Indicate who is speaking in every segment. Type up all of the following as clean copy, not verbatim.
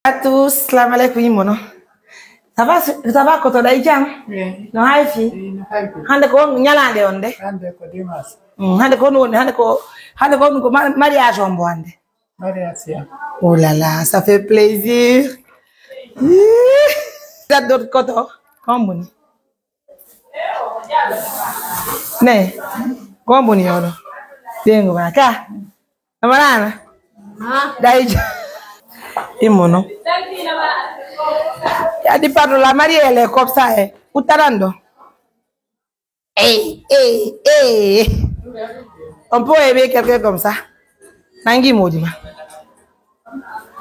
Speaker 1: À tous, salam alaikum mono. Ça va quand on a jam?
Speaker 2: Oui.
Speaker 1: No haifi. Hande ko nyalande onde.
Speaker 2: Hande ko dimas.
Speaker 1: Hande ko mariage on boande.
Speaker 2: Mariage.
Speaker 1: Oh là là, ça fait plaisir. Ça d'autre côté. Comme Ne. Comme yoro. Dengo baka. Amarana. Dai. Imono. Ya di parlo la mariée elle est comme ça utarando. On peut aimer quelqu'un comme ça. Nangi modima.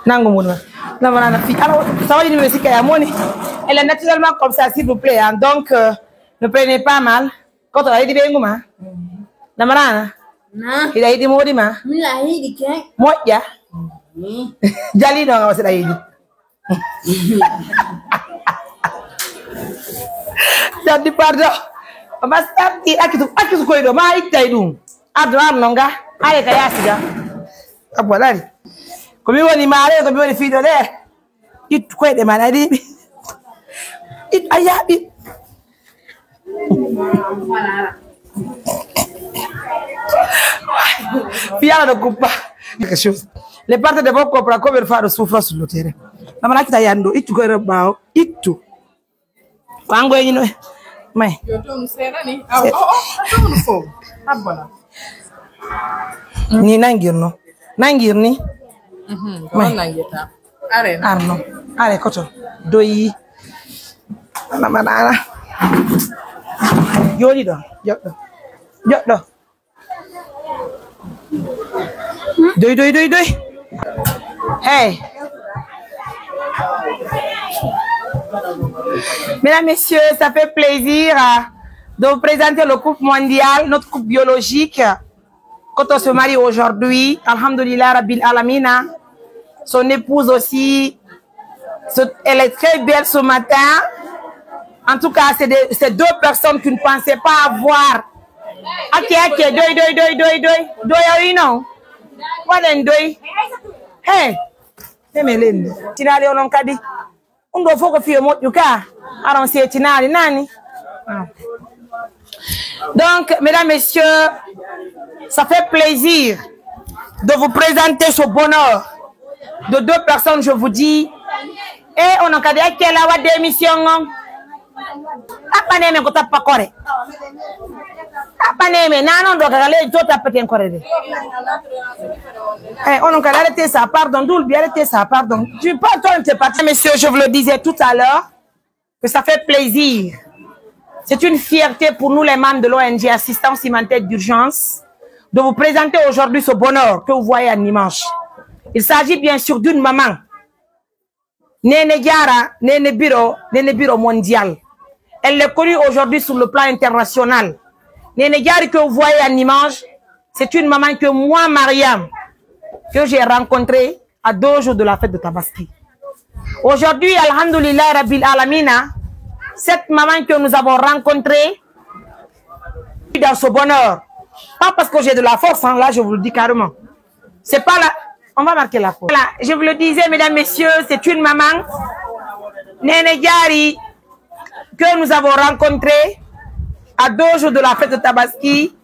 Speaker 1: Nango modima. La banana fille. Alors, ça va dire que ya moni. Elle est naturellement comme ça s'il vous plaît. Hein. Donc ne prenez pas mal. Quand on a dit benguma. La banana. Na. Il a dit modima.
Speaker 3: Mila hidi ke.
Speaker 1: Moja. Jali no se dai. Jadi pardon. Basta ti akitu koido ma itai dum. Adwa nonga ale kaya siga. Abwalari. Komi woni mare komi woni fido le. It koide maladi. It ayabi. Fiala de coupa. Quelque chose. Les parties de vos corps comme faire souffrance sur le terrain. La malaki tayando itu ko rebao itu. Wango yino. Mai.
Speaker 2: Yo don serani. Don fo. Abana.
Speaker 1: Ni nangirno. Nangirni.
Speaker 2: Mai nangita. Are.
Speaker 1: Arno. Are koto. Doyi. Na manana. Yoli do. Yoddo. Yoddo. Doi. Hey. Mesdames, messieurs, ça fait plaisir de vous présenter le couple mondial, notre couple biologique. Quand on se marie aujourd'hui, Alhamdulillah Rabbil Alamina, son épouse aussi, elle est très belle ce matin. En tout cas, c'est deux personnes qui ne pensaient pas avoir. Ok, doi, non? What then doi? Hey, Memelin. Tinali onon kadi. Undo foko fiyo mo yuka. Aron se tinali nani. Donc, mesdames, messieurs, ça fait plaisir de vous présenter ce bonheur de deux personnes, je vous dis. Et on a kadé quelle awa démission. Apa neme ko tappa kore. Apa neme nanon do kale to tappa ten kore de. On a arrêté ça, pardon, Doulbi, arrêtez ça, pardon. Tu parles, toi, tu parti. Messieurs, je vous le disais tout à l'heure, que ça fait plaisir. C'est une fierté pour nous, les membres de l'ONG Assistance Humanitaire d'Urgence, de vous présenter aujourd'hui ce bonheur que vous voyez en image. Il s'agit bien sûr d'une maman. Nene Diara, Nene Biro mondial. Elle est connue aujourd'hui sur le plan international. Nene Diara que vous voyez en image, c'est une maman que moi, Mariam, que j'ai rencontrée à 2 jours de la fête de Tabaski. Aujourd'hui, Alhamdulillah Rabbil Alamina, cette maman que nous avons rencontrée dans ce bonheur, pas parce que j'ai de la force, hein, là je vous le dis carrément. C'est pas là, on va marquer la force. Voilà, je vous le disais, mesdames, messieurs, c'est une maman, Nene Diari, que nous avons rencontrée à 2 jours de la fête de Tabaski.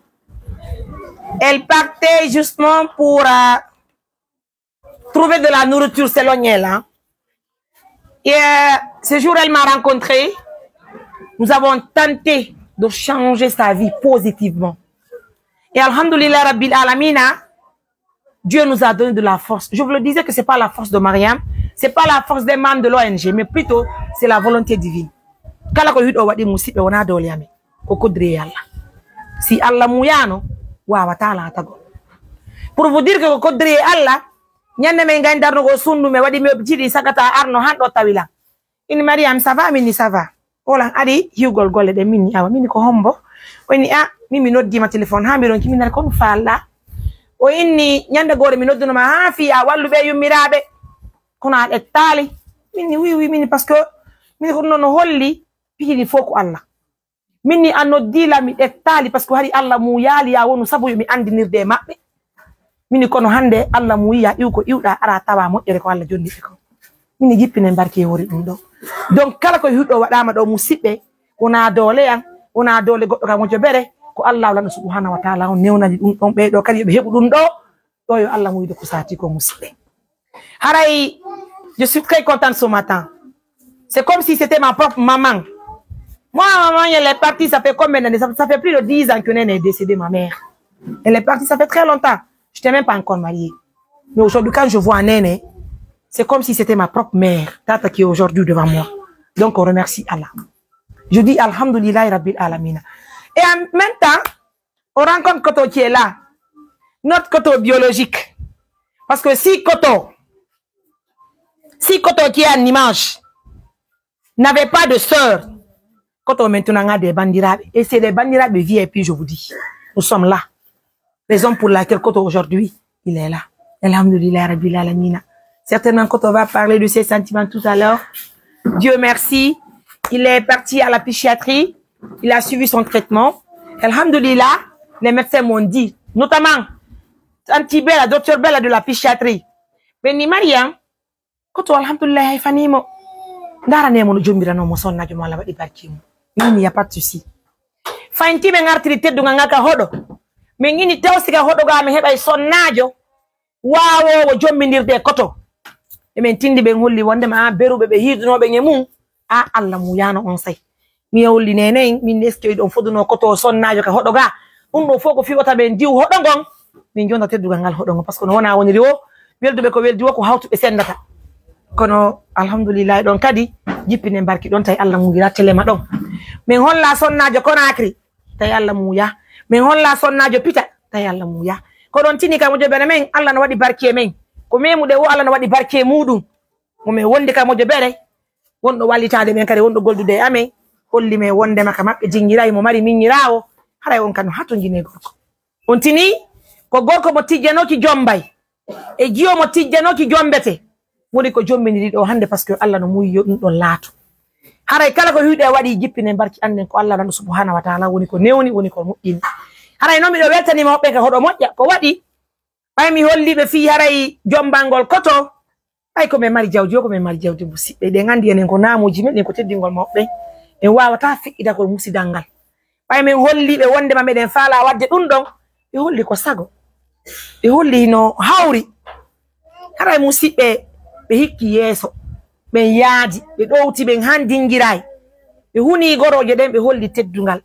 Speaker 1: Elle partait justement pour trouver de la nourriture selon elle. Hein. Et ce jour, elle m'a rencontré. Nous avons tenté de changer sa vie positivement. Et Alhamdulillah Rabbil Alamina, Dieu nous a donné de la force. Je vous le disais que ce n'est pas la force de Mariam, ce n'est pas la force des membres de l'ONG, mais plutôt c'est la volonté divine. Si Allah mouyano, pour vous dire que Kodri Allah, nyande me ngandar no sunnu me wadi me jidi sagata arno hando tawila. Ini Mariam ça va mini ça va. Ola adi hugol golle de mini awa mini ko hombo. O ini mimi noddi ma téléphone ha mi ron ki minal ko falla. O inni nyande gore mi nodduno ma ha fi a wallu be yummirabe. Kono ade tali. Mini oui mini parce que mini ko non holli pidi foko Allah. Mini anoddi la mi de tali parce que hari Allah mu yali ya wonu sabu mi andinirde mabbe. Mini kono hande Allah mu yiya iwko iwda ara tawa moƴƴere ko Allah jonni ko min jippinen barke wori dum do donc kala ko hudo wadama do musibbe wona dole yan wona dole goddo ka mojo bere ko Allah wala subhanahu wa ta'ala on newnaji dum don be do kadi be hebu dum do yo Allah mo yido ko sati ko musibbe haray je suis très contente ce matin. C'est comme si c'était ma propre maman. Moi, maman, elle est partie, ça fait combien d'années? Ça fait plus de 10 ans qu'elle est décédée, ma mère. Elle est partie, ça fait très longtemps. Je n'étais même pas encore mariée. Mais aujourd'hui, quand je vois un Néné, c'est comme si c'était ma propre mère, Tata, qui est aujourd'hui devant moi. Donc, on remercie Allah. Je dis Alhamdulillah Rabbil Alamina. Et en même temps, on rencontre Koto qui est là. Notre Koto biologique. Parce que si Koto qui est en image, n'avait pas de sœur, Koto maintenant a des bandirabes. Et c'est des bandirabes VIP, je vous dis. Nous sommes là. Raison pour laquelle Koto aujourd'hui, il est là. Alhamdulillah Rabbil Alamina. Certainement Koto va parler de ses sentiments tout à l'heure. Dieu merci. Il est parti à la psychiatrie. Il a suivi son traitement. Alhamdulillah, les médecins m'ont dit, notamment, Tanti Bella, docteur Bella de la psychiatrie. Beni Mariam, Koto alhamdulillah fanimo ndara ne mo jombira no mo sonna jo mala wadi barki mo ni ya pas de souci fanti be ngartiri teddu ngaka hodo me ngini tawsika hodo ga me heba sonnajo wawo wo jommindirde Koto e men tindi be holli wonde ma berube be hiduno be ngemu Allah mu yana on say mi holli nene min eske don foduno Koto sonnajo ka hodo ga do foko fi wata be diw hodo gon min jonda teddu ngal hodo gon parce que no wona woni riwo welduɓe ko weldi wo ko hawtuɓe sendata kono alhamdulillah ɗon kadi jippinen barki ɗon tawi Allah mugira telema ɗon min holla sonnajo Conakry tawi Allah muya min holla sonnajo Pita tawi Allah muya ko ɗon tini ka mojo bere men Allah no waɗi barki e men ko memuɗe wo Allah no waɗi barki e muɗum momin wondi ka mojo bere wonɗo wallitade men kadi wonɗo goldude e amen holli men wondema ka maɓɓe jingiray mo mari miñirawo haray on kadi hatto jine gorko on tini ko gorko mo tijjanoki jombay e jiyo mo tijjanoki jombete woni ko jombiniri do hande parce que Allah no muyi dum don laato haray kala ko hiide wadi jippine barki anden ko Allah subhanahu wa ta'ala woni ko newni woni ko moƴƴini haray no mi do weltani mawbe ka hodo moƴƴa ko wadi bay mi holli be fi haray jombangol Koto ay ko me mari jawdi ko me mari jawdi musibbe de ngandi en ko namuji men ko teddingol mawbe en wawata fiida ko musidangal bay mi holli be wonde ma meden faala wadde dum don be holli ko sago be holli no hawri haray musibbe be hikki yeso ben yaadi be dowti ben handingiray be huni goroje den be holli teddungal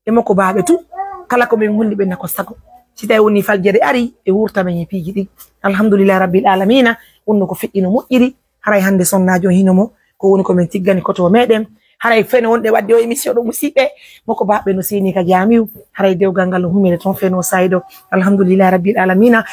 Speaker 1: e mako baabe tu kala ko ben holli ben nako sago sitay woni faljere ari e wurta men piji di alhamdulillah Rabbil Alamina wonno ko fiddino moƴƴiri haray hande sonnajo hinomo ko woni ko men tiggani Koto meden haray feno wonde wadde o émission do musibbe mako baabe no seni ka jamiu haray dewgal ngal humire ton feno saydo alhamdulillah Rabbil Alamina